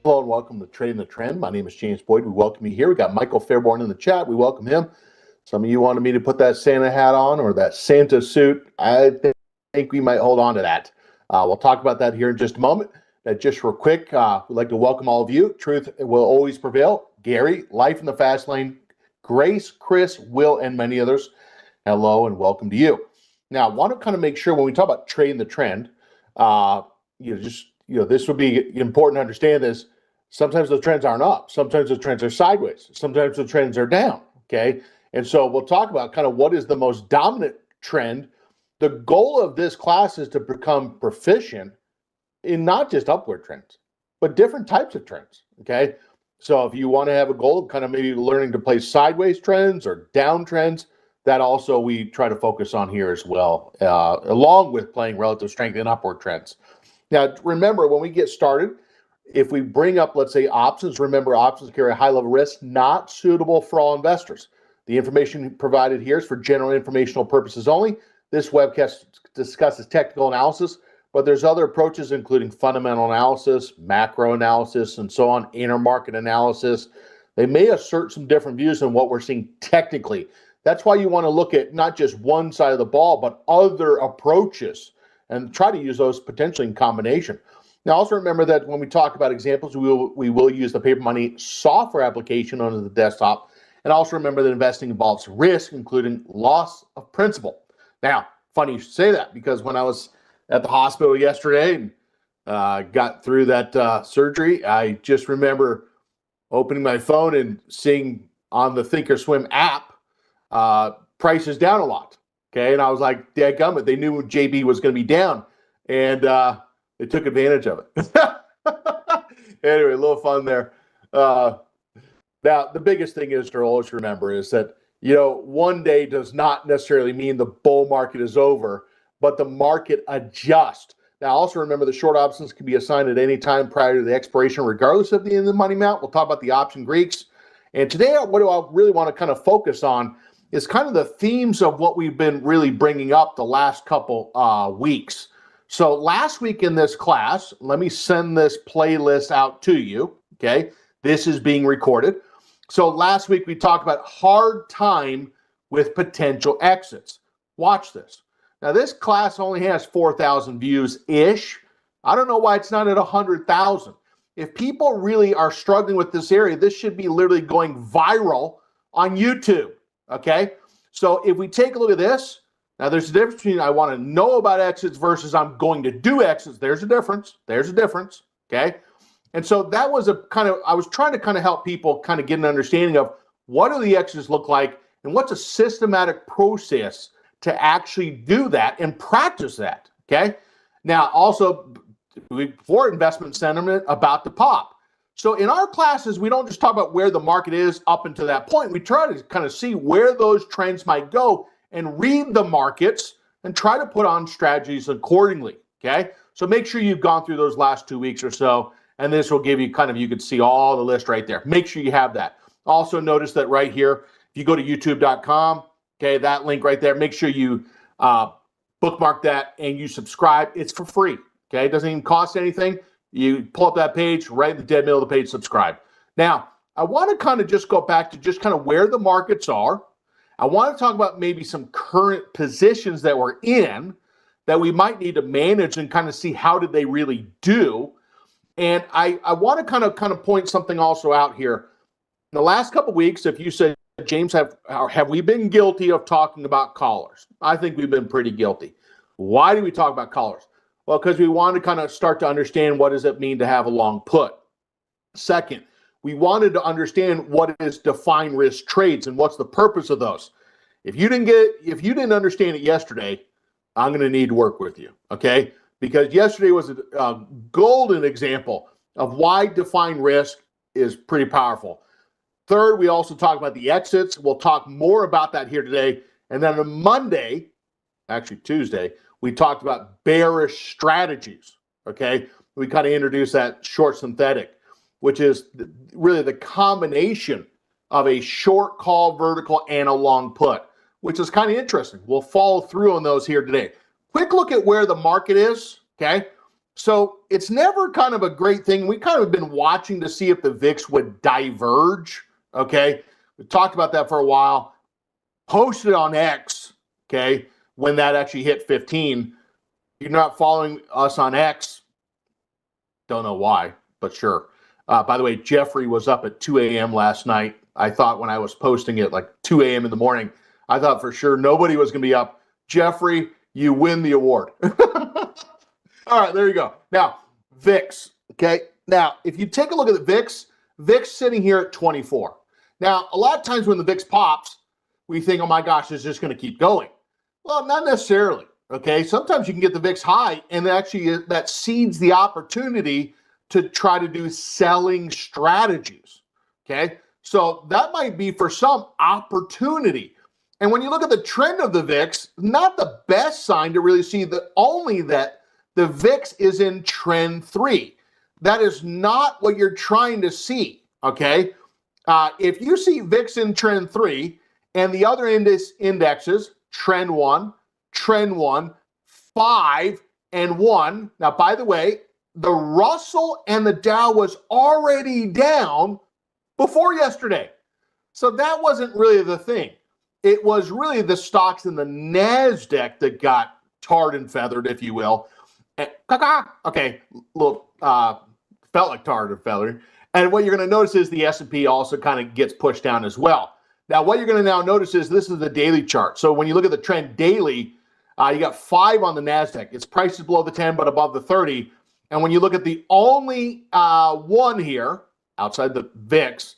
Hello and welcome to Trading the Trend. My name is James Boyd. We welcome you here. We got Michael Fairborn in the chat. We welcome him. Some of you wanted me to put that Santa hat on or that Santa suit. I think we might hold on to that. We'll talk about that here in just a moment. Just real quick, we'd like to welcome all of you. Truth will always prevail. Gary, Life in the Fast Lane, Grace, Chris, Will, and many others. Hello and welcome to you. Now, I want to kind of make sure when we talk about trading the trend, this would be important to understand this. Sometimes the trends aren't up. Sometimes the trends are sideways. Sometimes the trends are down. Okay. And so we'll talk about kind of what is the most dominant trend. The goal of this class is to become proficient in not just upward trends, but different types of trends. Okay. So if you want to have a goal of kind of maybe learning to play sideways trends or down trends, that also we try to focus on here as well, along with playing relative strength and upward trends. Now, remember, when we get started, if we bring up, let's say, options, remember options carry a high level of risk, not suitable for all investors. The information provided here is for general informational purposes only. This webcast discusses technical analysis, but there's other approaches, including fundamental analysis, macro analysis, and so on, intermarket analysis. They may assert some different views on what we're seeing technically. That's why you want to look at not just one side of the ball, but other approaches and try to use those potentially in combination. Now, also remember that when we talk about examples, we will use the paper money software application on the desktop. And also remember that investing involves risk, including loss of principal. Now, funny you should say that, because when I was at the hospital yesterday and got through that surgery, I just remember opening my phone and seeing on the Thinkorswim app, prices down a lot. Okay, and I was like, dadgummit, they knew JB was going to be down, and they took advantage of it. Anyway, a little fun there. Now, the biggest thing is to always remember is that, one day does not necessarily mean the bull market is over, but the market adjusts. Now, also remember the short options can be assigned at any time prior to the expiration, regardless of the end of the money amount. We'll talk about the option Greeks. And today, what do I really want to kind of focus on is kind of the themes of what we've been really bringing up the last couple weeks. So last week in this class, let me send this playlist out to you, okay? This is being recorded. So last week we talked about hard time with potential exits. Watch this. Now this class only has 4,000 views-ish. I don't know why it's not at 100,000. If people really are struggling with this area, this should be literally going viral on YouTube. Okay, so if we take a look at this, now there's a difference between I want to know about exits versus I'm going to do exits. There's a difference. There's a difference. Okay, and so that was I was trying to kind of help people kind of get an understanding of what do the exits look like and what's a systematic process to actually do that and practice that. Okay, now also for investment sentiment about to pop. So in our classes, we don't just talk about where the market is up until that point. We try to kind of see where those trends might go and read the markets and try to put on strategies accordingly, okay? So make sure you've gone through those last 2 weeks or so, and this will give you you can see all the list right there. Make sure you have that. Also notice that right here, if you go to youtube.com, okay, that link right there, make sure you bookmark that and you subscribe. It's for free, okay? It doesn't even cost anything. You pull up that page, right in the dead middle of the page, subscribe. Now, I want to kind of just go back to just kind of where the markets are. I want to talk about maybe some current positions that we're in that we might need to manage and kind of see how did they really do. And I want to kind of point something also out here. In the last couple of weeks, if you said, James, have we been guilty of talking about callers? I think we've been pretty guilty. Why do we talk about callers? Well, because we want to kind of start to understand what does it mean to have a long put. Second, we wanted to understand what is defined risk trades and what's the purpose of those. If you didn't understand it yesterday, I'm going to need to work with you, okay? Because yesterday was a golden example of why defined risk is pretty powerful. Third, we also talked about the exits. We'll talk more about that here today. And then on Monday, actually Tuesday, we talked about bearish strategies, okay? We kind of introduced that short synthetic, which is really the combination of a short call vertical and a long put, which is kind of interesting. We'll follow through on those here today. Quick look at where the market is, okay? So it's never kind of a great thing. We kind of been watching to see if the VIX would diverge. Okay. We talked about that for a while. Posted on X, okay, when that actually hit 15. You're not following us on X. Don't know why, but sure. By the way, Jeffrey was up at 2 a.m. last night. I thought when I was posting it like 2 a.m. in the morning, I thought for sure nobody was going to be up. Jeffrey, you win the award. All right, there you go. Now, VIX, okay? Now, if you take a look at the VIX, VIX sitting here at 24. Now, a lot of times when the VIX pops, we think, oh my gosh, it's just going to keep going. Well, not necessarily, okay? Sometimes you can get the VIX high, and actually that seeds the opportunity to try to do selling strategies, okay? So that might be for some opportunity. And when you look at the trend of the VIX, not the best sign to really see only that the VIX is in trend 3. That is not what you're trying to see, okay? If you see VIX in trend 3 and the other indexes, trend 1, 5, and 1. Now, by the way, the Russell and the Dow was already down before yesterday. So that wasn't really the thing. It was really the stocks in the NASDAQ that got tarred and feathered, if you will. Okay, felt like tarred and feathered. And what you're going to notice is the S&P also kind of gets pushed down as well. Now, what you're going to now notice is this is the daily chart. So when you look at the trend daily, you got 5 on the NASDAQ. Its price is below the 10, but above the 30. And when you look at the only one here, outside the VIX,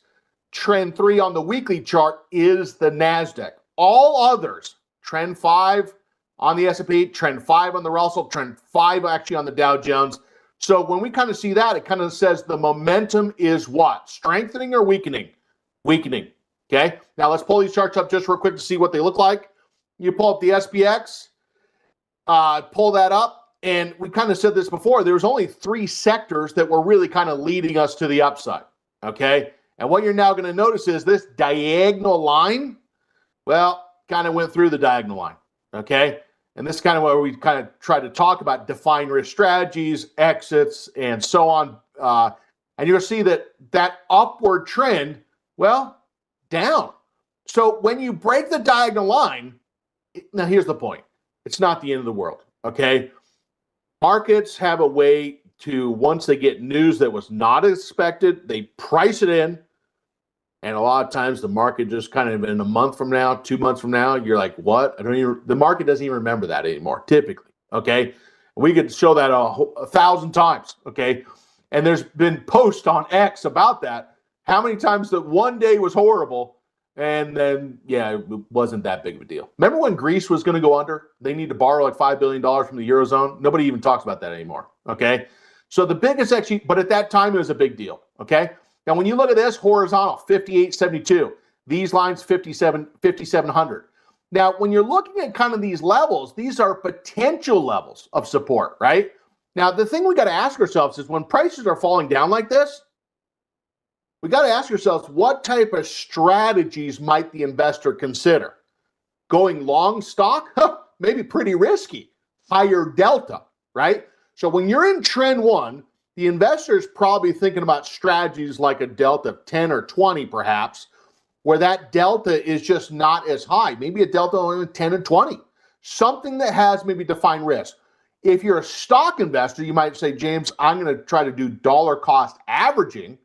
trend 3 on the weekly chart is the NASDAQ. All others, trend 5 on the S&P, trend 5 on the Russell, trend 5 actually on the Dow Jones. So when we kind of see that, it kind of says the momentum is what? Strengthening or weakening? Weakening. Okay. Now let's pull these charts up just real quick to see what they look like. You pull up the SPX, pull that up, and we kind of said this before. There was only 3 sectors that were really kind of leading us to the upside. Okay. And what you're now going to notice is this diagonal line, well, kind of went through the diagonal line. Okay. And this is kind of where we kind of try to talk about defined risk strategies, exits, and so on. And you'll see that upward trend, well, down. So when you break the diagonal line, now here's the point. It's not the end of the world, okay? Markets have a way to, once they get news that was not expected, they price it in. And a lot of times the market just kind of in a month from now, 2 months from now, you're like, what? The market doesn't even remember that anymore, typically, okay? We could show that 1,000 times, okay? And there's been posts on X about that. How many times that one day was horrible and then, yeah, it wasn't that big of a deal. Remember when Greece was going to go under? They need to borrow like $5 billion from the Eurozone. Nobody even talks about that anymore, okay? So the biggest actually, but at that time, it was a big deal, okay? Now, when you look at this horizontal, 58.72, these lines, 5,700. Now, when you're looking at kind of these levels, these are potential levels of support, right? Now, the thing we got to ask ourselves is when prices are falling down like this, we got to ask ourselves, what type of strategies might the investor consider? Going long stock? Maybe pretty risky. Higher delta, right? So when you're in trend 1, the investor is probably thinking about strategies like a delta of 10 or 20 perhaps, where that delta is just not as high. Maybe a delta only 10 and 20. Something that has maybe defined risk. If you're a stock investor, you might say, James, I'm going to try to do dollar cost averaging,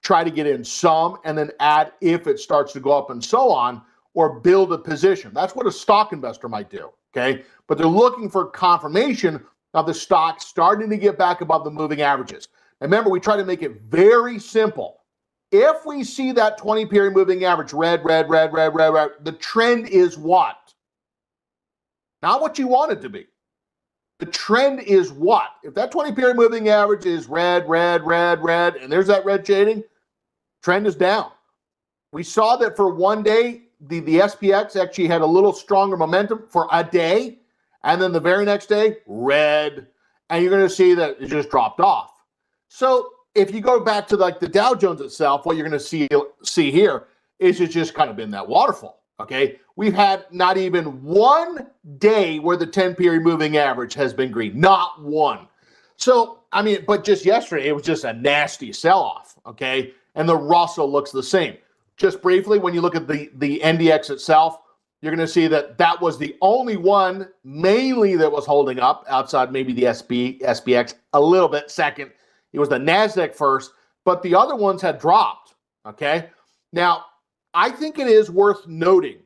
try to get in some and then add if it starts to go up and so on, or build a position. That's what a stock investor might do, okay? But they're looking for confirmation of the stock starting to get back above the moving averages. And remember, we try to make it very simple. If we see that 20-period moving average red, the trend is what? Not what you want it to be. The trend is what? If that 20-period moving average is red, and there's that red shading, trend is down. We saw that for one day, the SPX actually had a little stronger momentum for a day, and then the very next day, red, and you're going to see that it just dropped off. So if you go back to like the Dow Jones itself, what you're going to see here is it's just kind of been that waterfall, okay? We've had not even one day where the 10-period moving average has been green, not one. So, I mean, but just yesterday, it was just a nasty sell-off, okay? And the Russell looks the same. Just briefly, when you look at the NDX itself, you're going to see that that was the only one mainly that was holding up outside maybe the SPX a little bit second. It was the NASDAQ first, but the other ones had dropped, okay? Now, I think it is worth noting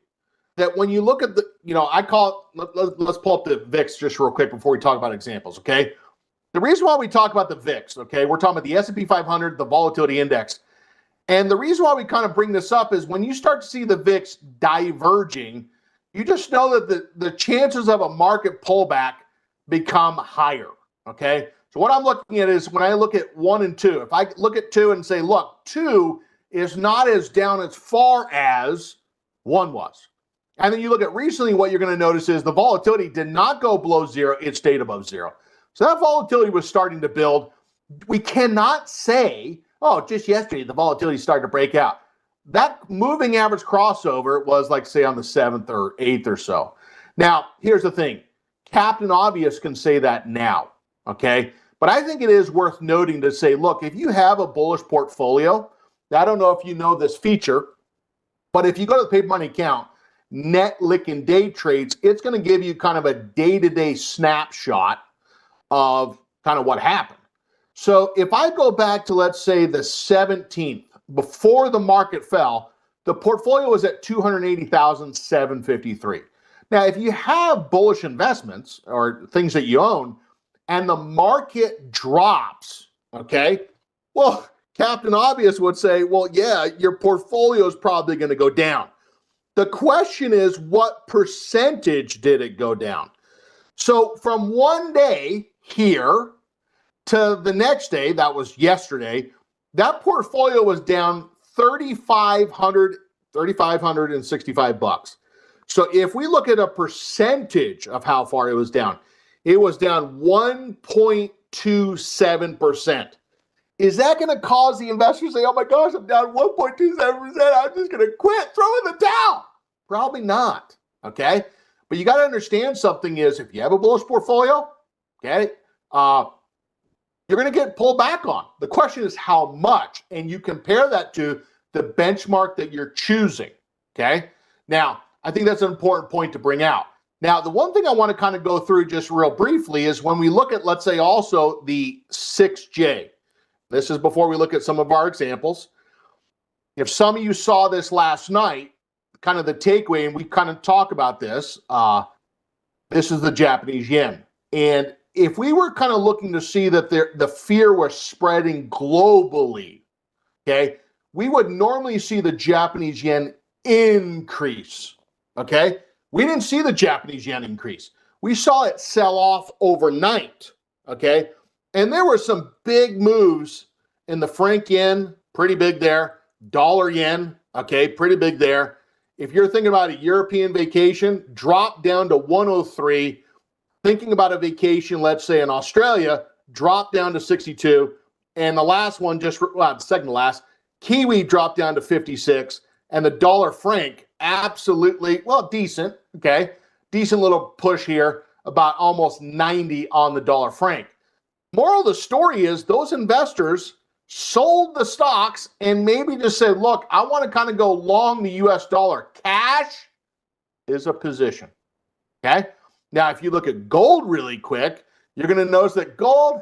that when you look at the, I call it, let's pull up the VIX just real quick before we talk about examples, okay? The reason why we talk about the VIX, okay, we're talking about the S&P 500, the volatility index. And the reason why we kind of bring this up is when you start to see the VIX diverging, you just know that the chances of a market pullback become higher, okay? So what I'm looking at is when I look at 1 and 2, if I look at 2 and say, look, 2 is not as down as far as 1 was. And then you look at recently, what you're going to notice is the volatility did not go below 0, it stayed above 0. So that volatility was starting to build. We cannot say, oh, just yesterday, the volatility started to break out. That moving average crossover was like, say, on the 7th or 8th or so. Now, here's the thing. Captain Obvious can say that now, okay? But I think it is worth noting to say, look, if you have a bullish portfolio, I don't know if you know this feature, but if you go to the paper money account, net lick and day trades, it's going to give you kind of a day-to-day snapshot of kind of what happened. So if I go back to, let's say, the 17th, before the market fell, the portfolio was at 280,753. Now, if you have bullish investments or things that you own and the market drops, okay, well, Captain Obvious would say, well, yeah, your portfolio is probably going to go down. The question is, what percentage did it go down? So from one day here to the next day, that was yesterday, that portfolio was down $3,565. So if we look at a percentage of how far it was down 1.27%. Is that going to cause the investors to say, oh my gosh, I'm down 1.27%, I'm just going to quit, throw in the towel? Probably not, okay? But you got to understand something is if you have a bullish portfolio, okay, you're going to get pulled back on. The question is how much, and you compare that to the benchmark that you're choosing, okay? Now, I think that's an important point to bring out. Now, the one thing I want to kind of go through just real briefly is when we look at, let's say, also the 6J. This is before we look at some of our examples. If some of you saw this last night, kind of the takeaway, and we kind of talk about this, this is the Japanese yen. And if we were kind of looking to see that the fear was spreading globally, okay, we would normally see the Japanese yen increase, okay? We didn't see the Japanese yen increase. We saw it sell off overnight, okay? And there were some big moves in the franc yen, pretty big there. Dollar yen, okay, pretty big there. If you're thinking about a European vacation, drop down to 103. Thinking about a vacation, let's say in Australia, drop down to 62. And the last one, second to last, Kiwi dropped down to 56. And the dollar franc, absolutely, well, decent, okay? Decent little push here, about almost 90 on the dollar franc. Moral of the story is those investors sold the stocks and maybe just said, look, I want to kind of go long the US dollar. Cash is a position, okay? Now, if you look at gold really quick, you're going to notice that gold,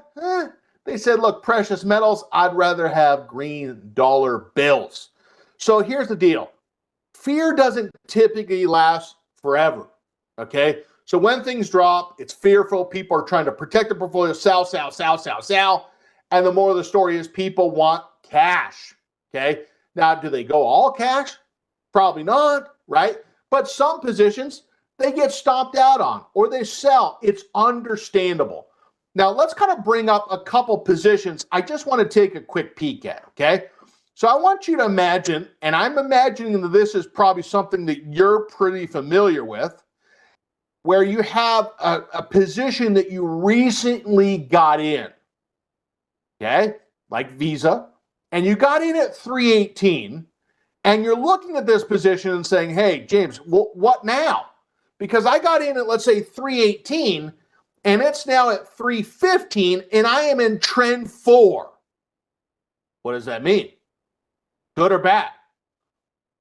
they said, look, precious metals, I'd rather have green dollar bills. So here's the deal. Fear doesn't typically last forever, okay? So when things drop, it's fearful. People are trying to protect the portfolio, sell. And the moral of the story is people want cash, okay? Now, do they go all cash? Probably not, right? But some positions, they get stopped out on or they sell. It's understandable. Now, let's kind of bring up a couple positions I just want to take a quick peek at, okay? So I want you to imagine, and I'm imagining that this is probably something that you're pretty familiar with, where you have a position that you recently got in, okay, like Visa, and you got in at 318, and you're looking at this position and saying, hey, James, what now? Because I got in at, let's say, 318, and it's now at 315, and I am in trend 4. What does that mean? Good or bad?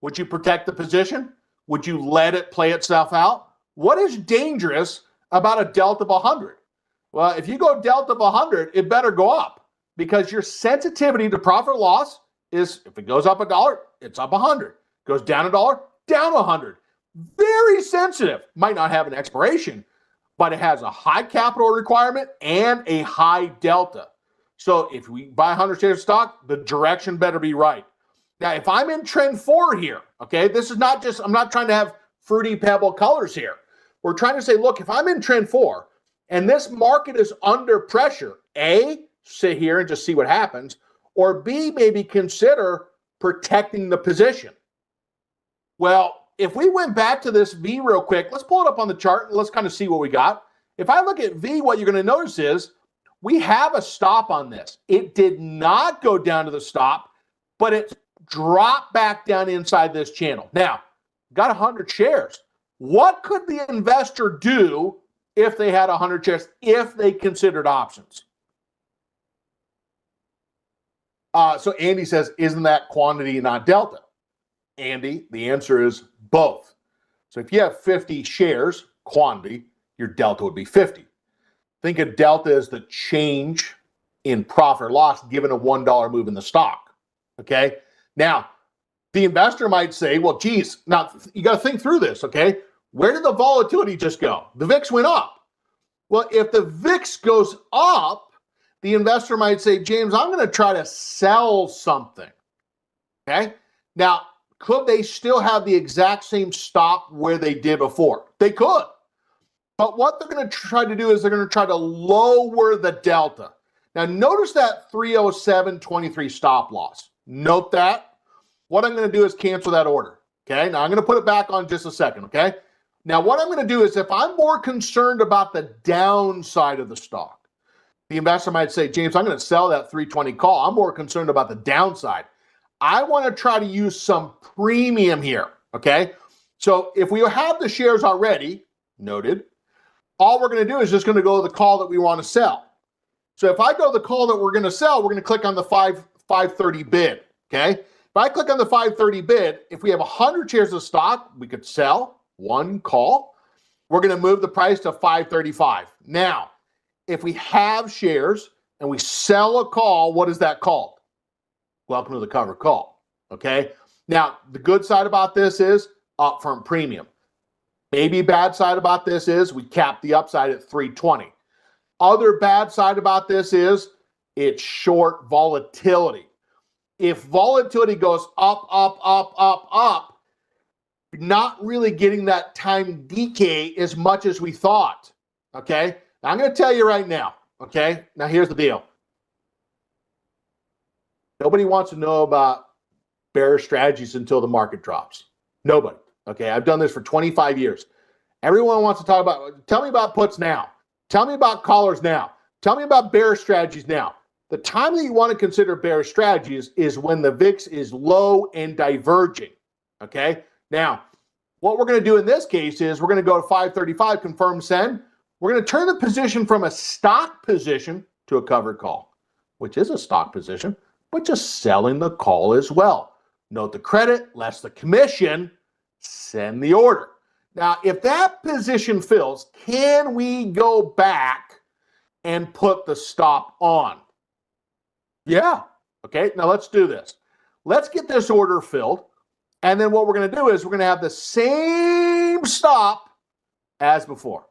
Would you protect the position? Would you let it play itself out? What is dangerous about a delta of 100? Well, if you go delta of 100, it better go up, because your sensitivity to profit or loss is, if it goes up $1, it's up 100. Goes down $1, down 100. Very sensitive. Might not have an expiration, but it has a high capital requirement and a high delta. So if we buy 100 shares of stock, the direction better be right. Now, if I'm in trend 4 here, okay, this is not just, I'm not trying to have fruity pebble colors here. We're trying to say, look, if I'm in trend 4 and this market is under pressure, A, sit here and just see what happens, or B, maybe consider protecting the position. Well, if we went back to this V real quick, let's pull it up on the chart and let's kind of see what we got. If I look at V, what you're going to notice is we have a stop on this. It did not go down to the stop, but it dropped back down inside this channel. Now, got 100 shares. What could the investor do if they had 100 shares, if they considered options? So Andy says, isn't that quantity not delta? Andy, the answer is both. So if you have 50 shares, quantity, your delta would be 50. Think of delta as the change in profit or loss given a $1 move in the stock. Okay? Now, the investor might say, well, geez, now you got to think through this, okay? Where did the volatility just go? The VIX went up. Well, if the VIX goes up, the investor might say, James, I'm going to try to sell something. Okay? Now, could they still have the exact same stop where they did before? They could. But what they're going to try to do is they're going to try to lower the delta. Now, notice that 307.23 stop loss. Note that. What I'm going to do is cancel that order. Okay? Now, I'm going to put it back on just a second. Okay? Now, what I'm going to do is if I'm more concerned about the downside of the stock, the investor might say, James, I'm going to sell that 320 call. I'm more concerned about the downside. I want to try to use some premium here, okay? So if we have the shares already, noted, all we're going to do is just going to go to the call that we want to sell. So if I go to the call that we're going to sell, we're going to click on the 530 bid, okay? If I click on the 530 bid, if we have 100 shares of stock, we could sell one call. We're going to move the price to 535. Now, if we have shares and we sell a call, what is that called? Welcome to the covered call, okay? Now, the good side about this is upfront premium. Maybe bad side about this is we cap the upside at 320. Other bad side about this is it's short volatility. If volatility goes up, you're not really getting that time decay as much as we thought, okay? Now, I'm going to tell you right now, okay? Now, here's the deal. Nobody wants to know about bearish strategies until the market drops. Nobody, okay? I've done this for 25 years. Everyone wants to talk about, tell me about puts now. Tell me about callers now. Tell me about bearish strategies now. The time that you want to consider bearish strategies is when the VIX is low and diverging, okay? Now, what we're going to do in this case is we're going to go to 535, confirm send. We're going to turn the position from a stock position to a covered call, which is a stock position, but just selling the call as well. Note the credit, less the commission, send the order. Now, if that position fills, can we go back and put the stop on? Yeah. Okay, now let's do this. Let's get this order filled, and then what we're going to do is we're going to have the same stop as before.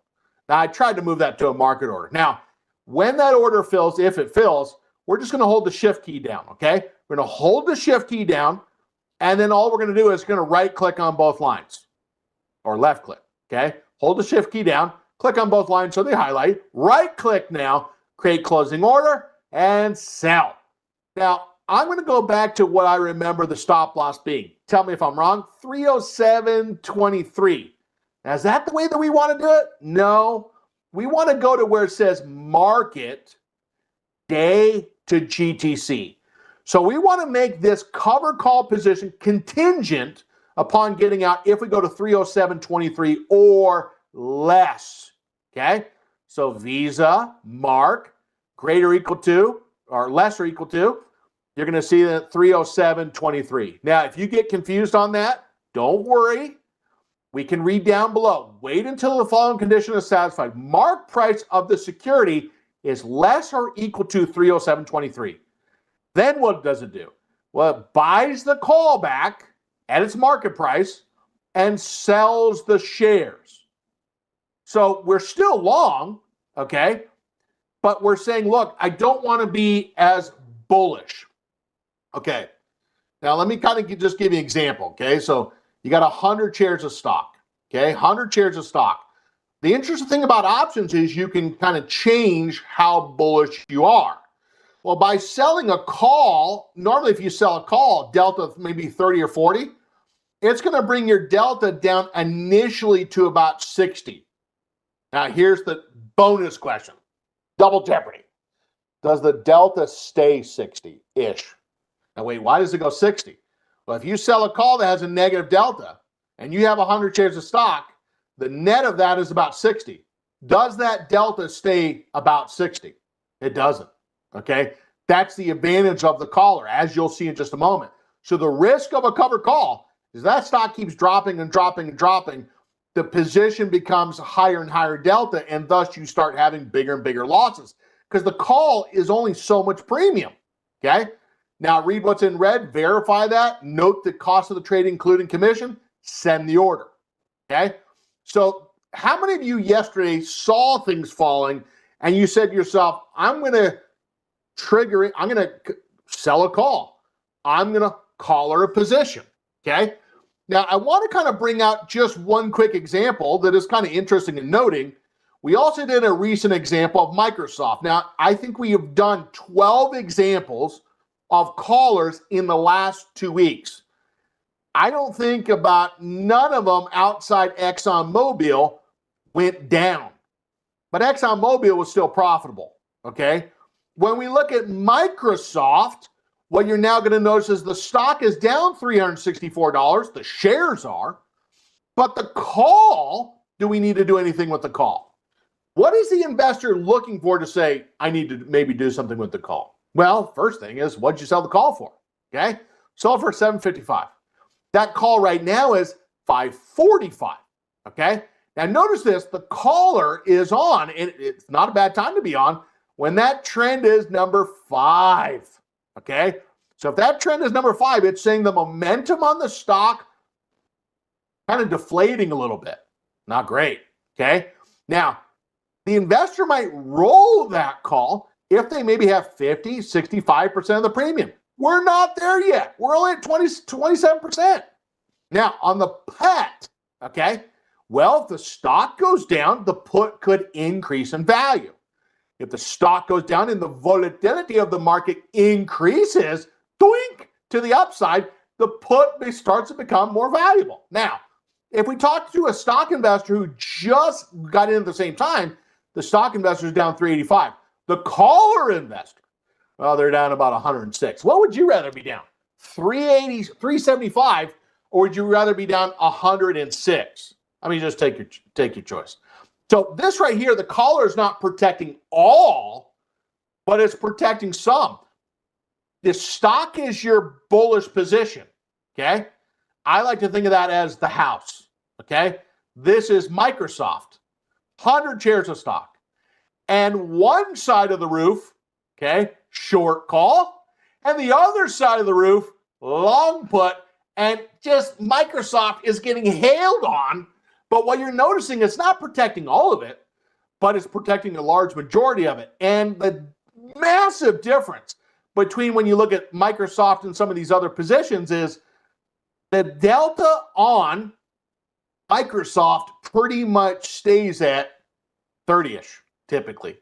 Now, I tried to move that to a market order. Now, when that order fills, if it fills, we're just going to hold the shift key down, okay? We're going to hold the shift key down, and then all we're going to do is going to right-click on both lines, or left-click, okay? Hold the shift key down, click on both lines so they highlight, right-click now, create closing order, and sell. Now, I'm going to go back to what I remember the stop loss being. Tell me if I'm wrong. 307.23. Now, is that the way that we want to do it? No. We want to go to where it says market day to GTC. So we want to make this covered call position contingent upon getting out if we go to 307.23 or less. Okay? So Visa, Mark, greater or equal to, or less or equal to, you're going to see that 307.23. Now, if you get confused on that, don't worry. We can read down below. Wait until the following condition is satisfied. Mark price of the security is less or equal to 307.23. Then what does it do? Well, it buys the call back at its market price and sells the shares. So we're still long, okay? But we're saying, look, I don't want to be as bullish. Okay. Now let me kind of just give you an example, okay? So you got 100 shares of stock, okay? 100 shares of stock. The interesting thing about options is you can kind of change how bullish you are. Well, by selling a call, normally if you sell a call, delta maybe 30 or 40, it's going to bring your delta down initially to about 60. Now, here's the bonus question. Double jeopardy. Does the delta stay 60-ish? Now, wait, why does it go 60? Well, if you sell a call that has a negative delta and you have 100 shares of stock, the net of that is about 60. Does that delta stay about 60? It doesn't. Okay, that's the advantage of the caller, as you'll see in just a moment. So the risk of a covered call is that stock keeps dropping and dropping and dropping. The position becomes higher and higher delta, and thus you start having bigger and bigger losses because the call is only so much premium. Okay, now read what's in red, verify that, note the cost of the trade, including commission, send the order. Okay, so how many of you yesterday saw things falling and you said to yourself, I'm going to trigger it. I'm going to sell a call. I'm going to call her a position. Okay. Now, I want to kind of bring out just one quick example that is kind of interesting in noting. We also did a recent example of Microsoft. Now, I think we have done 12 examples of callers in the last 2 weeks. I don't think about none of them outside ExxonMobil went down, but ExxonMobil was still profitable. Okay. When we look at Microsoft, what you're now going to notice is the stock is down $364. The shares are, but the call, do we need to do anything with the call? What is the investor looking for to say, I need to maybe do something with the call? Well, first thing is, what'd you sell the call for? Okay. Sold for $755. That call right now is $545. Okay. Now notice this, the caller is on, and it's not a bad time to be on, when that trend is number 5, okay? So if that trend is number 5, it's saying the momentum on the stock kind of deflating a little bit. Not great, okay? Now, the investor might roll that call if they maybe have 50, 65% of the premium. We're not there yet. We're only at 27%. Now, on the put, okay? Well, if the stock goes down, the put could increase in value. If the stock goes down and the volatility of the market increases, doink, to the upside, the put starts to become more valuable. Now, if we talk to a stock investor who just got in at the same time, the stock investor is down 385. The caller investor, well, they're down about 106. What would you rather be down? 380, 375, or would you rather be down 106? I mean, just take your choice. So this right here, the caller is not protecting all, but it's protecting some. The stock is your bullish position, okay? I like to think of that as the house, okay? This is Microsoft, 100 shares of stock. And one side of the roof, okay, short call, and the other side of the roof, long put, and just Microsoft is getting hailed on. But what you're noticing, it's not protecting all of it, but it's protecting a large majority of it. And the massive difference between when you look at Microsoft and some of these other positions is the delta on Microsoft pretty much stays at 30-ish, typically.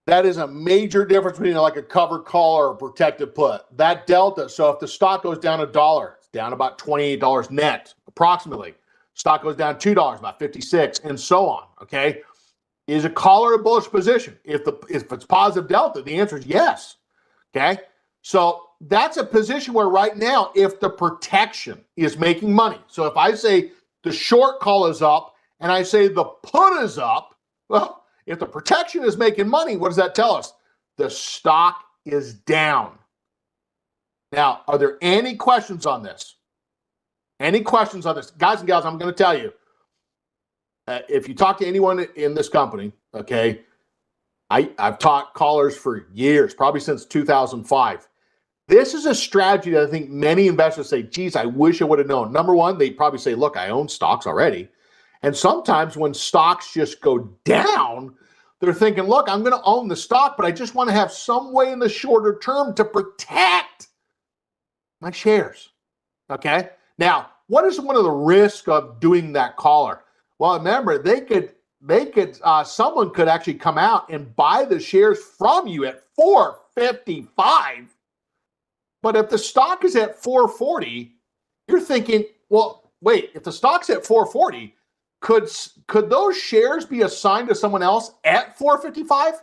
That is a major difference between like a covered call or a protected put. That delta, so if the stock goes down $1, it's down about $28 net, approximately. Stock goes down $2, about 56, and so on, okay? Is a caller a bullish position? If it's positive delta, the answer is yes, okay? So that's a position where right now, if the protection is making money, so if I say the short call is up and I say the put is up, Well, if the protection is making money, what does that tell us? The stock is down. Now, are there any questions on this? Any questions on this? Guys and gals, I'm going to tell you, if you talk to anyone in this company, okay, I've taught callers for years, probably since 2005. This is a strategy that I think many investors say, geez, I wish I would have known. Number one, they probably say, look, I own stocks already. And sometimes when stocks just go down, they're thinking, look, I'm going to own the stock, but I just want to have some way in the shorter term to protect my shares. Okay. Now, what is one of the risks of doing that collar? Well, remember, someone could actually come out and buy the shares from you at $4.55. But if the stock is at $4.40, you're thinking, well, wait, if the stock's at $4.40, could those shares be assigned to someone else at $4.55?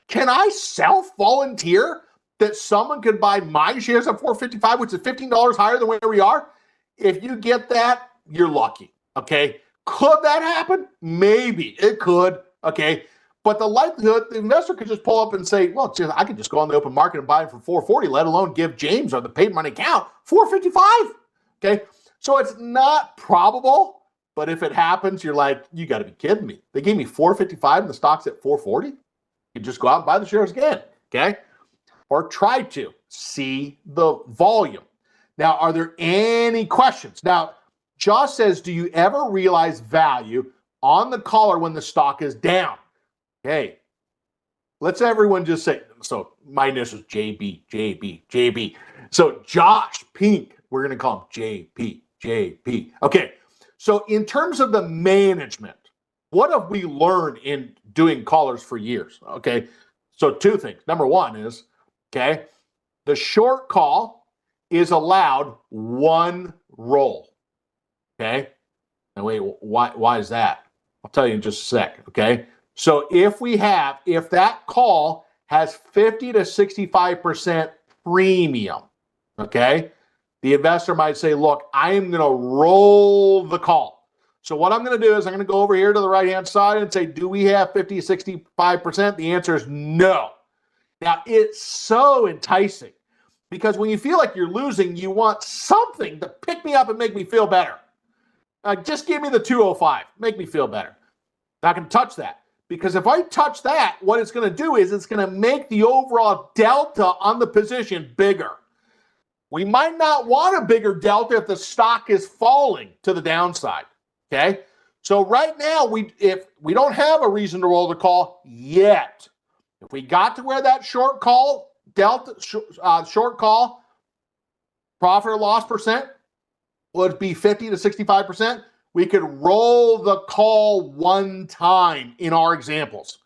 Can I self-volunteer that someone could buy my shares at $4.55, which is $15 higher than where we are? If you get that, you're lucky, okay? Could that happen? Maybe. It could, okay? But the likelihood, the investor could just pull up and say, well, I could just go on the open market and buy it for $4.40, let alone give James or the paid money account $4.55, okay? So it's not probable, but if it happens, you're like, you got to be kidding me. They gave me $4.55 and the stock's at $4.40? You just go out and buy the shares again, okay? Or try to see the volume. Now, are there any questions? Now, Josh says, do you ever realize value on the collar when the stock is down? Okay, let's everyone just say, so my initials JB. So Josh Pink, we're going to call him JP. Okay, so in terms of the management, what have we learned in doing collars for years? Okay, so two things. Number one is, okay, the short call is allowed one roll. Okay, now wait, why is that? I'll tell you in just a sec. Okay, so if that call has 50 to 65% premium, okay, the investor might say, look, I am going to roll the call. So what I'm going to do is I'm going to go over here to the right-hand side and say, do we have 50 to 65%? The answer is no. Now, it's so enticing because when you feel like you're losing, you want something to pick me up and make me feel better. Just give me the 205. Make me feel better. Not going to touch that. Because if I touch that, what it's going to do is it's going to make the overall delta on the position bigger. We might not want a bigger delta if the stock is falling to the downside, okay? So right now, if we don't have a reason to roll the call yet. If we got to where that short call, short call profit or loss percent would be 50 to 65%, we could roll the call one time in our examples.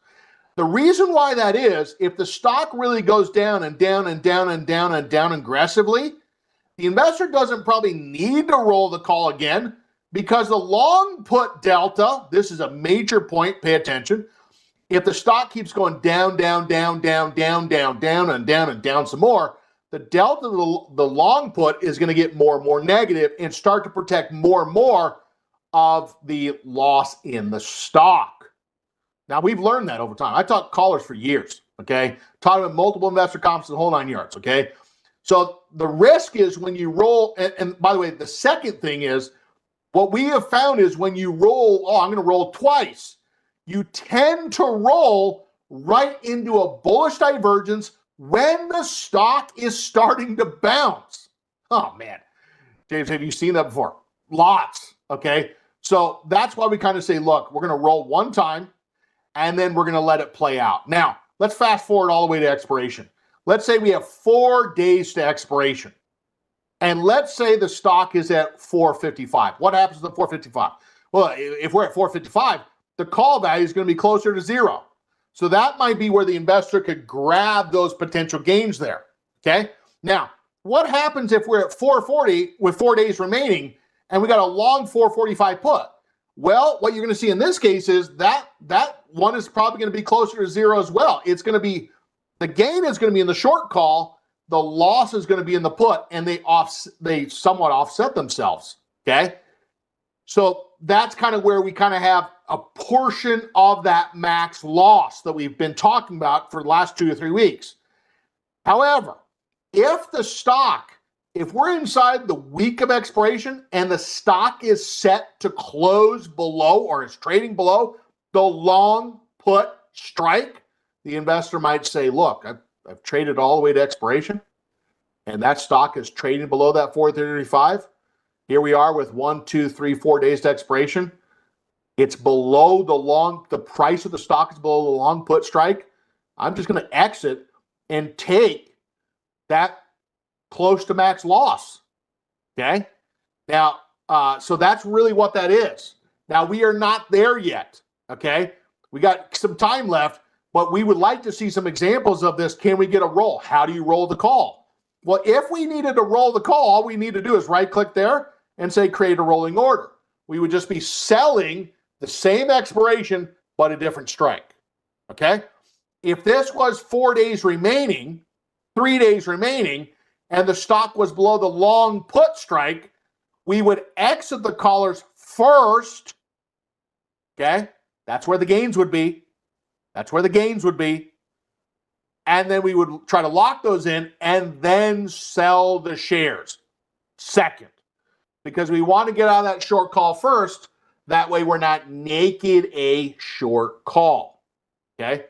The reason why that is, if the stock really goes down and down and down and down and down aggressively, the investor doesn't probably need to roll the call again because the long put delta, this is a major point, pay attention. If the stock keeps going down, down, down, down, down, down, down, and down and down some more, the delta, the long put is going to get more and more negative and start to protect more and more of the loss in the stock. Now, we've learned that over time. I taught callers for years, okay? Taught them at multiple investor conferences, the whole 9 yards, okay? So the risk is when you roll, and by the way, the second thing is, what we have found is when you roll, I'm going to roll twice, you tend to roll right into a bullish divergence when the stock is starting to bounce. Oh, man. James, have you seen that before? Lots, okay? So that's why we kind of say, look, we're going to roll one time, and then we're going to let it play out. Now, let's fast forward all the way to expiration. Let's say we have 4 days to expiration. And let's say the stock is at 455. What happens to the 455? Well, if we're at 455, the call value is going to be closer to 0. So that might be where the investor could grab those potential gains there, okay? Now, what happens if we're at 440 with 4 days remaining and we got a long 445 put? Well, what you're going to see in this case is that one is probably going to be closer to 0 as well. It's going to be, the gain is going to be in the short call, the loss is going to be in the put, and they somewhat offset themselves, okay? So that's kind of where we kind of have a portion of that max loss that we've been talking about for the last 2 or 3 weeks. However, if we're inside the week of expiration and the stock is set to close below or is trading below the long put strike, the investor might say, look, I've traded all the way to expiration and that stock is trading below that 435. Here we are with 1, 2, 3, 4 days to expiration. It's below the price of the stock is below the long put strike. I'm just going to exit and take that close to max loss. Okay. Now, so that's really what that is. Now we are not there yet. Okay. We got some time left, but we would like to see some examples of this. Can we get a roll? How do you roll the call? Well, if we needed to roll the call, all we need to do is right click there and say create a rolling order. We would just be selling the same expiration, but a different strike. Okay. If this was 4 days remaining, 3 days remaining, and the stock was below the long put strike, we would exit the callers first. Okay. That's where the gains would be. That's where the gains would be. And then we would try to lock those in and then sell the shares second, because we want to get out of that short call first. That way we're not naked a short call. Okay.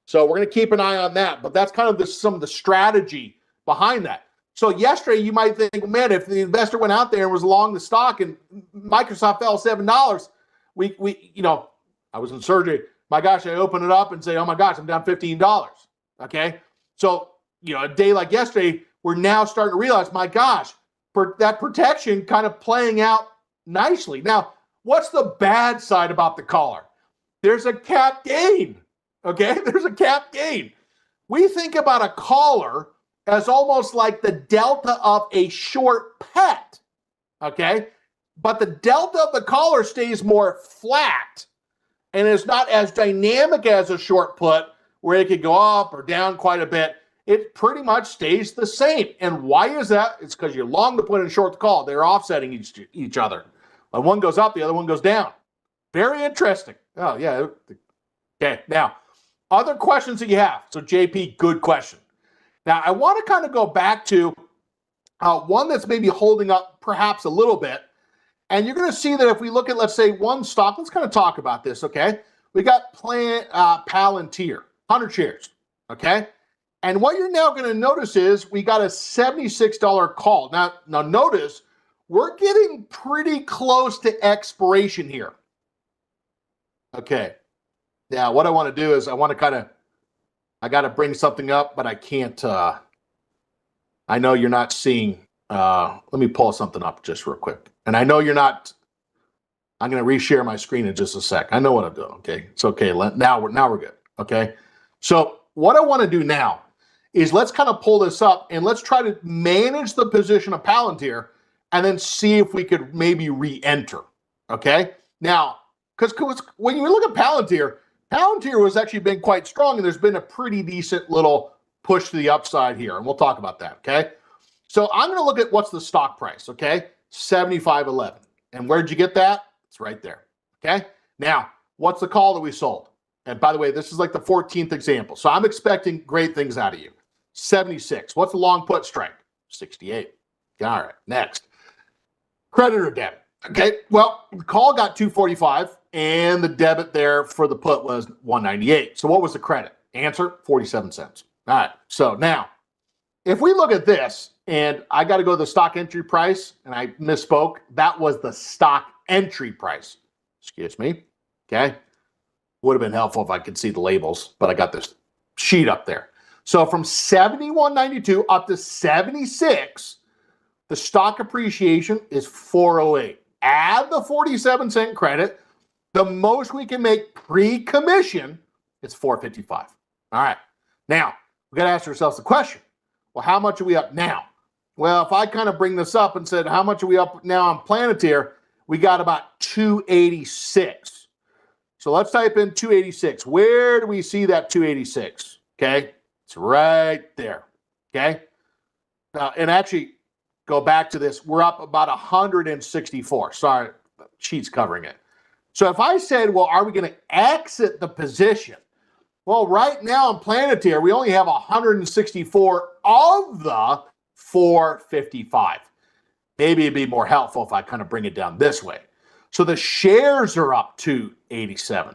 So we're going to keep an eye on that, but that's kind of some of the strategy behind that. So yesterday you might think, man, if the investor went out there and was long the stock and Microsoft fell $7, I was in surgery. My gosh, I open it up and say, oh my gosh, I'm down $15. Okay. So, a day like yesterday, we're now starting to realize, my gosh, that protection kind of playing out nicely. Now, what's the bad side about the collar? There's a cap gain. Okay. There's a cap gain. We think about a collar as almost like the delta of a short pet. Okay. But the delta of the collar stays more flat and is not as dynamic as a short put where it could go up or down quite a bit. It pretty much stays the same. And why is that? It's because you're long the put and short the call. They're offsetting each other. When one goes up, the other one goes down. Very interesting. Oh, yeah. Okay. Now, other questions that you have. So, JP, good question. Now, I want to kind of go back to one that's maybe holding up perhaps a little bit. And you're going to see that if we look at, let's say, one stock, let's kind of talk about this, okay? We got Palantir, 100 shares, okay? And what you're now going to notice is we got a $76 call. Now notice, we're getting pretty close to expiration here. Okay. Now, what I want to do is I got to bring something up, but I can't. I know you're not seeing. Let me pull something up just real quick. And I know you're not. I'm going to reshare my screen in just a sec. I know what I'm doing. Okay. It's okay. Now we're good. Okay. So what I want to do now is let's kind of pull this up and let's try to manage the position of Palantir and then see if we could maybe re-enter. Okay. Now, because when you look at Palantir was actually been quite strong, and there's been a pretty decent little push to the upside here, and we'll talk about that, okay? So I'm going to look at what's the stock price, okay? $75.11. And where'd you get that? It's right there, okay? Now, what's the call that we sold? And by the way, this is like the 14th example, so I'm expecting great things out of you. 76. What's the long put strike? 68. All right, next. Credit or debit? Okay, well, the call got 245. And the debit there for the put was 198. So what was the credit? Answer, 47 cents. All right. So now, if we look at this, and I got to go to the stock entry price, and I misspoke. That was the stock entry price. Excuse me. Okay. Would have been helpful if I could see the labels, but I got this sheet up there. So from 71.92 up to 76, the stock appreciation is 408. Add the 47-cent credit. The most we can make pre-commission is $455. All right. Now, we got to ask ourselves the question, well, how much are we up now? Well, if I kind of bring this up and said, how much are we up now on Palantir? We got about 286. So let's type in 286. Where do we see that 286? Okay. It's right there. Okay. Now, and actually, go back to this. We're up about 164. Sorry, sheet's covering it. So if I said, well, are we going to exit the position? Well, right now in Planeteer, we only have 164 of the 455. Maybe it'd be more helpful if I kind of bring it down this way. So the shares are up to 87,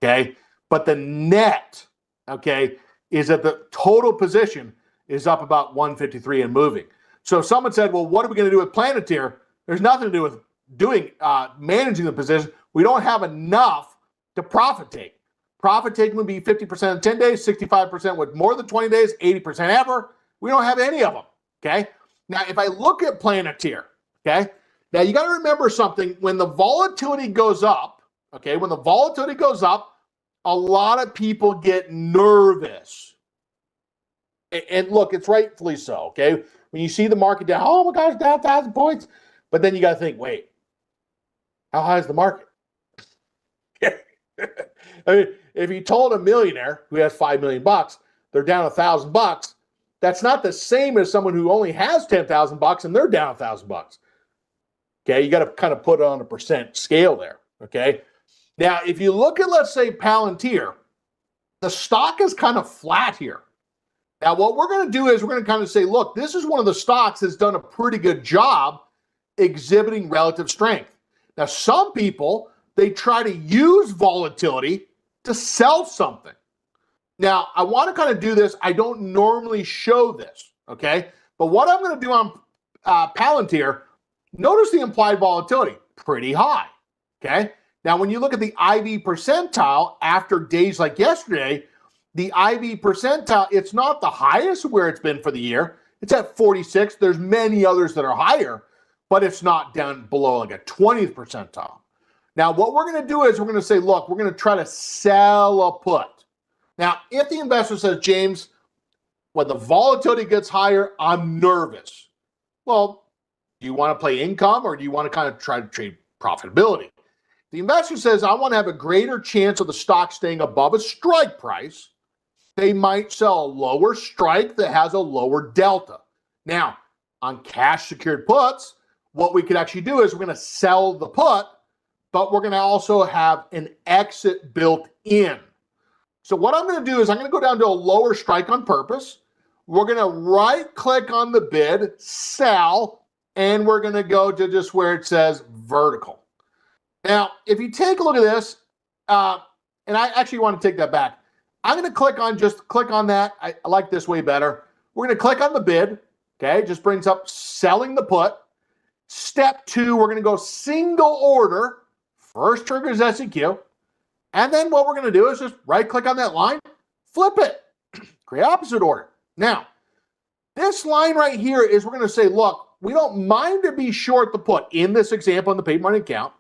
okay? But the net, okay, is that the total position is up about 153 and moving. So if someone said, well, what are we going to do with Planeteer? There's nothing to do with managing the position. We don't have enough to profit take. Profit taking would be 50% in 10 days, 65% with more than 20 days, 80% ever. We don't have any of them, okay? Now, if I look at Planeteer, okay, now you got to remember something. When the volatility goes up, okay, when the volatility goes up, a lot of people get nervous. And look, it's rightfully so, okay? When you see the market down, oh my gosh, down 1,000 points. But then you got to think, wait, how high is the market? I mean, if you told a millionaire who has $5 million they're down $1,000, that's not the same as someone who only has $10,000 and they're down $1,000. Okay, you got to kind of put it on a percent scale there. Okay, now if you look at, let's say, Palantir, the stock is kind of flat here. Now, what we're going to do is we're going to kind of say, look, this is one of the stocks that's done a pretty good job exhibiting relative strength. Now, some people, they try to use volatility to sell something. Now, I want to kind of do this. I don't normally show this, okay? But what I'm going to do on Palantir, notice the implied volatility, pretty high, okay? Now, when you look at the IV percentile after days like yesterday, the IV percentile, it's not the highest where it's been for the year. It's at 46. There's many others that are higher, but it's not down below like a 20th percentile. Now, what we're going to do is we're going to say, look, we're going to try to sell a put. Now, if the investor says, James, when the volatility gets higher, I'm nervous. Well, do you want to play income or do you want to kind of try to trade profitability? The investor says, I want to have a greater chance of the stock staying above a strike price. They might sell a lower strike that has a lower delta. Now, on cash secured puts, what we could actually do is we're going to sell the put, but we're going to also have an exit built in. So what I'm going to do is I'm going to go down to a lower strike on purpose. We're going to right click on the bid, sell, and we're going to go to just where it says vertical. Now, if you take a look at this, and I actually want to take that back. I'm going to click on that. I like this way better. We're going to click on the bid. Okay, just brings up selling the put. Step 2, we're going to go single order. First triggers SEQ. And then what we're going to do is just right click on that line, flip it, create opposite order. Now, this line right here is we're going to say, look, we don't mind to be short the put in this example in the paid money account,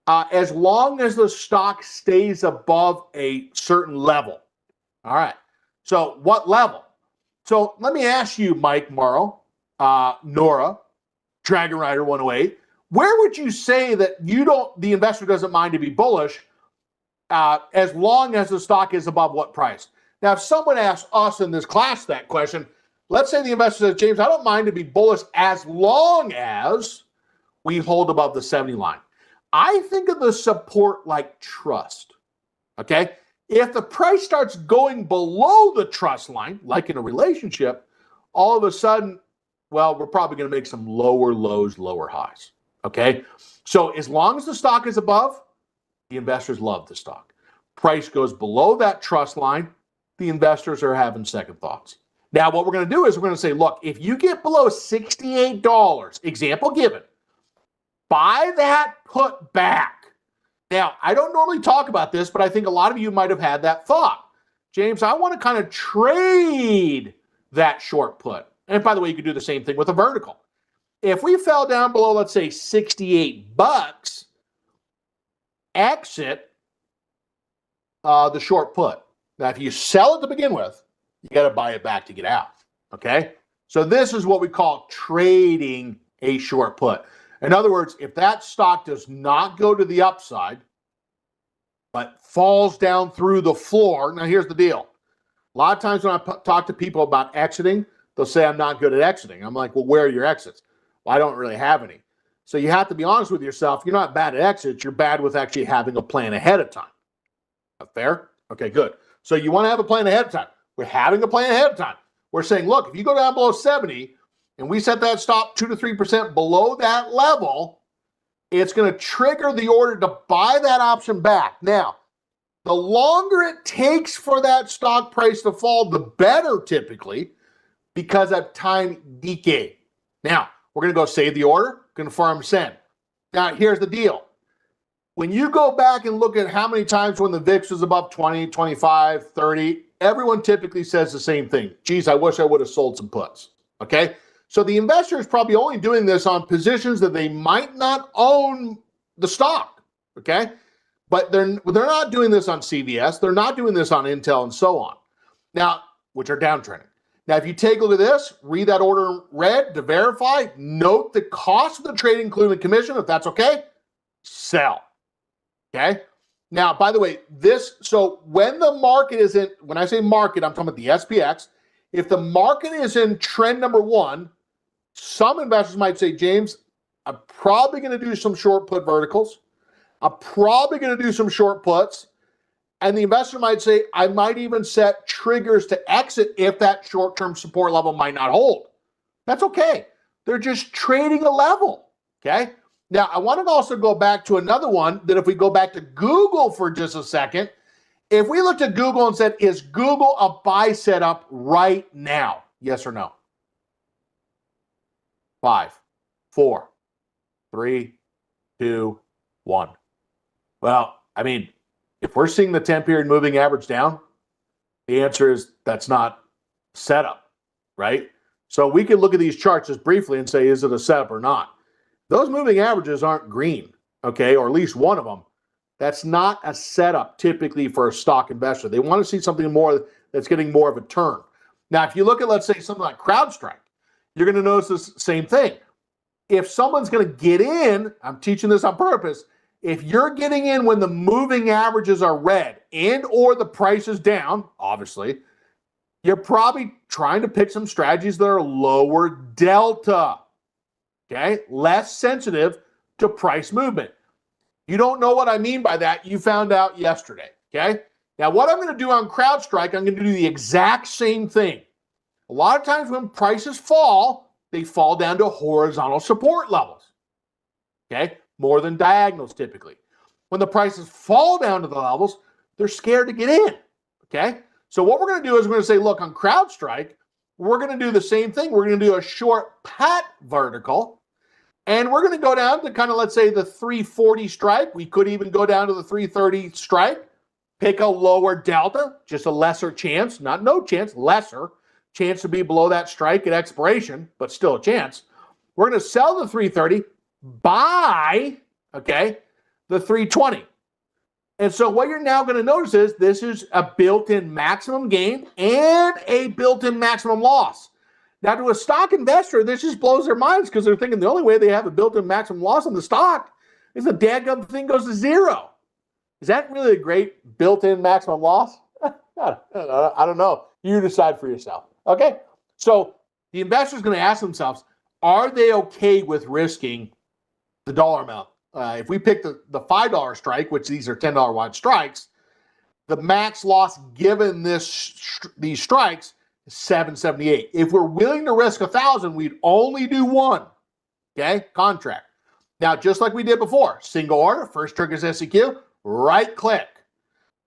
as long as the stock stays above a certain level. All right. So what level? So let me ask you, Mike Morrow, Nora, Dragon Rider 108, where would you say that the investor doesn't mind to be bullish as long as the stock is above what price? Now, if someone asks us in this class that question, let's say the investor says, James, I don't mind to be bullish as long as we hold above the 70 line. I think of the support like trust, okay? If the price starts going below the trust line, like in a relationship, all of a sudden, well, we're probably going to make some lower lows, lower highs, okay? So as long as the stock is above, the investors love the stock. Price goes below that trust line, the investors are having second thoughts. Now, what we're going to do is we're going to say, look, if you get below $68, example given, buy that put back. Now, I don't normally talk about this, but I think a lot of you might have had that thought. James, I want to kind of trade that short put. And by the way, you could do the same thing with a vertical. If we fell down below, let's say, $68, exit the short put. Now, if you sell it to begin with, you got to buy it back to get out, okay? So this is what we call trading a short put. In other words, if that stock does not go to the upside, but falls down through the floor, now here's the deal. A lot of times when I talk to people about exiting, they'll say, I'm not good at exiting. I'm like, well, where are your exits? Well, I don't really have any. So you have to be honest with yourself. You're not bad at exits. You're bad with actually having a plan ahead of time. Fair? Okay, good. So you want to have a plan ahead of time. We're having a plan ahead of time. We're saying, look, if you go down below 70 and we set that stop 2 to 3% below that level, it's going to trigger the order to buy that option back. Now, the longer it takes for that stock price to fall, the better typically, because of time decay. Now, we're going to go save the order, confirm send. Now, here's the deal. When you go back and look at how many times when the VIX was above 20, 25, 30, everyone typically says the same thing. Geez, I wish I would have sold some puts. Okay? So the investor is probably only doing this on positions that they might not own the stock. Okay? But they're not doing this on CVS. They're not doing this on Intel and so on. Now, which are downtrending. Now, if you take a look at this, read that order in red to verify, note the cost of the trade, including the commission. If that's okay, sell. Okay. Now, by the way, so when the market is in, when I say market, I'm talking about the SPX. If the market is in trend number one, some investors might say, James, I'm probably going to do some short put verticals. I'm probably going to do some short puts. And the investor might say, I might even set triggers to exit if that short-term support level might not hold. That's okay. They're just trading a level. Okay. Now, I want to also go back to another one that if we go back to Google for just a second, if we looked at Google and said, is Google a buy setup right now? Yes or no? 5, 4, 3, 2, 1. Well, I mean, if we're seeing the 10-period moving average down, the answer is that's not setup, right? So we can look at these charts just briefly and say, is it a setup or not? Those moving averages aren't green, okay, or at least one of them. That's not a setup typically for a stock investor. They want to see something more that's getting more of a turn. Now, if you look at, let's say, something like CrowdStrike, you're going to notice the same thing. If someone's going to get in, I'm teaching this on purpose, if you're getting in when the moving averages are red and or the price is down, obviously, you're probably trying to pick some strategies that are lower delta. Okay, less sensitive to price movement. You don't know what I mean by that. You found out yesterday. Okay, now what I'm going to do on CrowdStrike, I'm going to do the exact same thing. A lot of times when prices fall, they fall down to horizontal support levels. Okay, more than diagonals typically. When the prices fall down to the levels, they're scared to get in. Okay, so what we're going to do is we're going to say, look, on CrowdStrike, we're going to do the same thing. We're going to do a short pat vertical. And we're going to go down to kind of, let's say, the 340 strike. We could even go down to the 330 strike, pick a lower delta, just a lesser chance, not no chance, lesser chance to be below that strike at expiration, but still a chance. We're going to sell the 330, buy, okay, the 320. And so what you're now going to notice is this is a built-in maximum gain and a built-in maximum loss. Now, to a stock investor, this just blows their minds because they're thinking the only way they have a built-in maximum loss on the stock is the dadgum thing goes to zero. Is that really a great built-in maximum loss? I don't know. You decide for yourself. Okay? So the investor is going to ask themselves, are they okay with risking the dollar amount? If we pick the $5 strike, which these are $10 wide strikes, the max loss given these strikes is $778. If we're willing to risk 1,000, we'd only do one. Okay, contract. Now, just like we did before, single order, first triggers SEQ, right click.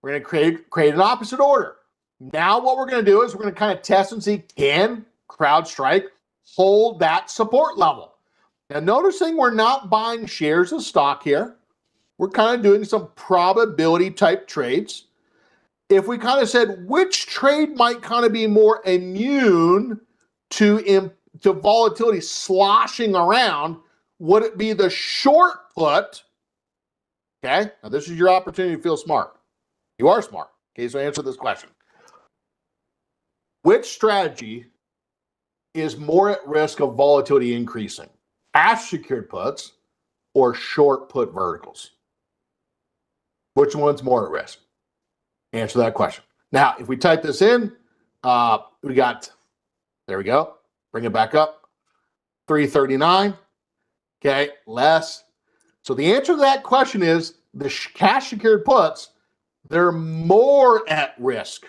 We're going to create an opposite order. Now, what we're going to do is we're going to kind of test and see, can CrowdStrike hold that support level? Now, noticing we're not buying shares of stock here. We're kind of doing some probability type trades. If we kind of said which trade might kind of be more immune to volatility sloshing around, would it be the short put? Okay, now this is your opportunity to feel smart. You are smart. Okay, so answer this question. Which strategy is more at risk of volatility increasing? Cash secured puts or short put verticals? Which one's more at risk? Answer that question. Now, if we type this in, we got, there we go. Bring it back up. 339. Okay, less. So the answer to that question is the cash secured puts, they're more at risk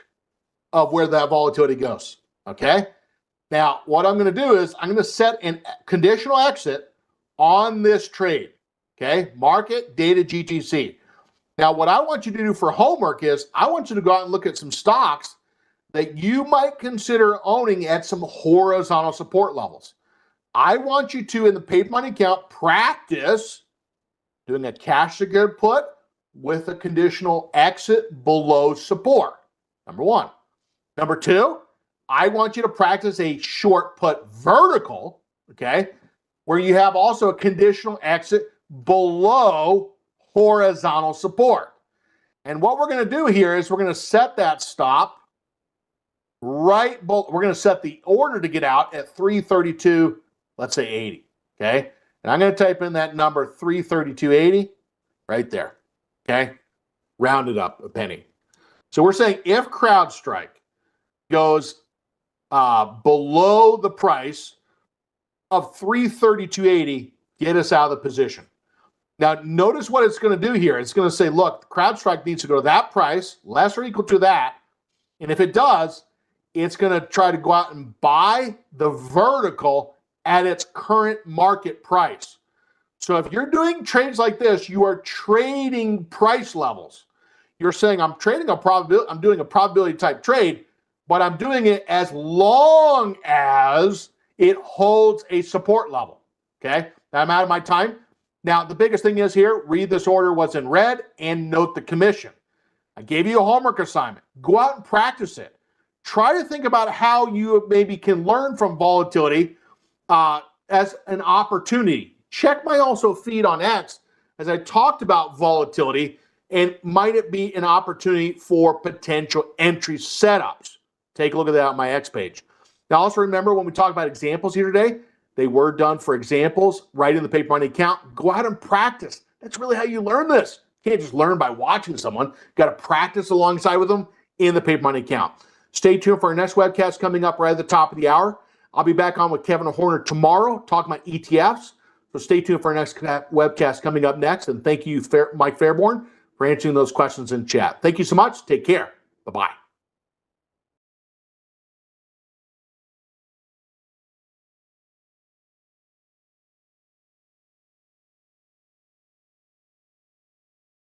of where that volatility goes. Okay. Now, what I'm going to do is I'm going to set a conditional exit on this trade. Okay. Market data GTC. Now, what I want you to do for homework is I want you to go out and look at some stocks that you might consider owning at some horizontal support levels. I want you to, in the paper money account, practice doing a cash secured put with a conditional exit below support. Number one. Number two, I want you to practice a short put vertical, okay, where you have also a conditional exit below horizontal support. And what we're going to do here is we're going to set that stop we're going to set the order to get out at 332, let's say 80, okay? And I'm going to type in that number 332.80 right there, okay? Round it up a penny. So we're saying if CrowdStrike goes below the price of 332.80, get us out of the position. Now, notice what it's going to do here. It's going to say, look, CrowdStrike needs to go to that price, less or equal to that. And if it does, it's going to try to go out and buy the vertical at its current market price. So if you're doing trades like this, you are trading price levels. You're saying, I'm trading a probability, I'm doing a probability type trade, but I'm doing it as long as it holds a support level. Okay, now I'm out of my time. Now, the biggest thing is here, read this order what's in red and note the commission. I gave you a homework assignment. Go out and practice it. Try to think about how you maybe can learn from volatility as an opportunity. Check my also feed on X as I talked about volatility and might it be an opportunity for potential entry setups. Take a look at that on my X page. Now, also remember when we talk about examples here today, they were done for examples right in the paper money account. Go out and practice. That's really how you learn this. You can't just learn by watching someone. You got to practice alongside with them in the paper money account. Stay tuned for our next webcast coming up right at the top of the hour. I'll be back on with Kevin Horner tomorrow talking about ETFs. So stay tuned for our next webcast coming up next. And thank you, Mike Fairborn, for answering those questions in chat. Thank you so much. Take care. Bye-bye.